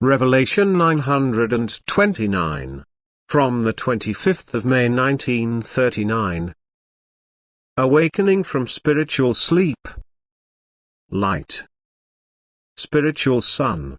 Revelation 929. From the 25th of May 1939. Awakening from spiritual sleep. Light. Spiritual sun.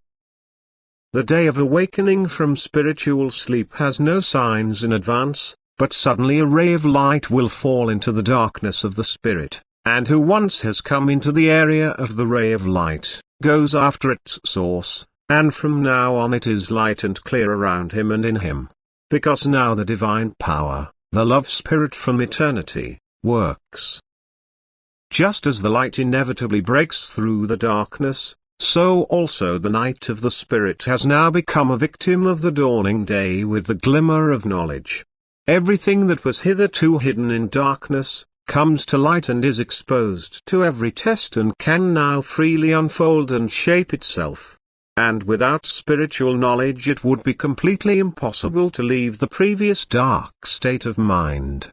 The day of awakening from spiritual sleep has no signs in advance, but suddenly a ray of light will fall into the darkness of the spirit, and who once has come into the area of the ray of light, goes after its source, and from now on it is light and clear around him and in him. Because now the divine power, the love spirit from eternity, works. Just as the light inevitably breaks through the darkness, so also the night of the spirit has now become a victim of the dawning day with the glimmer of knowledge. Everything that was hitherto hidden in darkness, comes to light and is exposed to every test and can now freely unfold and shape itself. And without spiritual knowledge it would be completely impossible to leave the previous dark state of mind.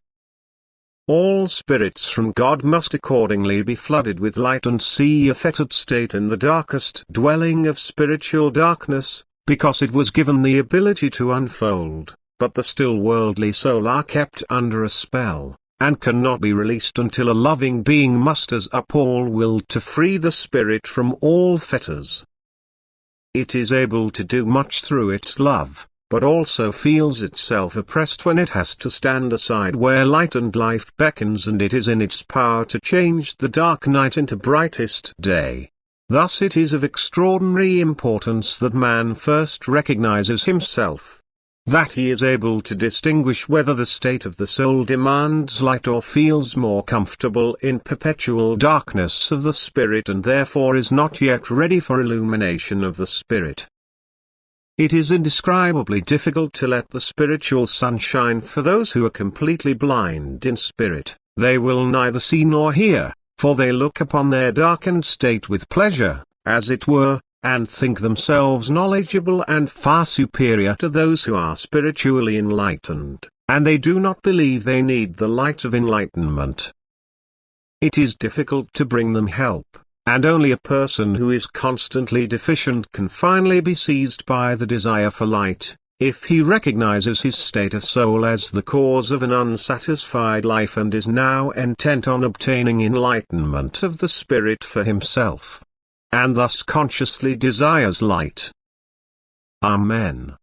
All spirits from God must accordingly be flooded with light and see a fettered state in the darkest dwelling of spiritual darkness, because it was given the ability to unfold, but the still worldly soul are kept under a spell, and cannot be released until a loving being musters up all will to free the spirit from all fetters. It is able to do much through its love, but also feels itself oppressed when it has to stand aside where light and life beckons, and it is in its power to change the dark night into brightest day. Thus it is of extraordinary importance that man first recognizes himself. That he is able to distinguish whether the state of the soul demands light or feels more comfortable in perpetual darkness of the spirit and therefore is not yet ready for illumination of the spirit. It is indescribably difficult to let the spiritual sun shine for those who are completely blind in spirit. They will neither see nor hear, for they look upon their darkened state with pleasure, as it were, and think themselves knowledgeable and far superior to those who are spiritually enlightened, and they do not believe they need the light of enlightenment. It is difficult to bring them help, and only a person who is constantly deficient can finally be seized by the desire for light, if he recognizes his state of soul as the cause of an unsatisfied life and is now intent on obtaining enlightenment of the spirit for himself, and thus consciously desires light. Amen.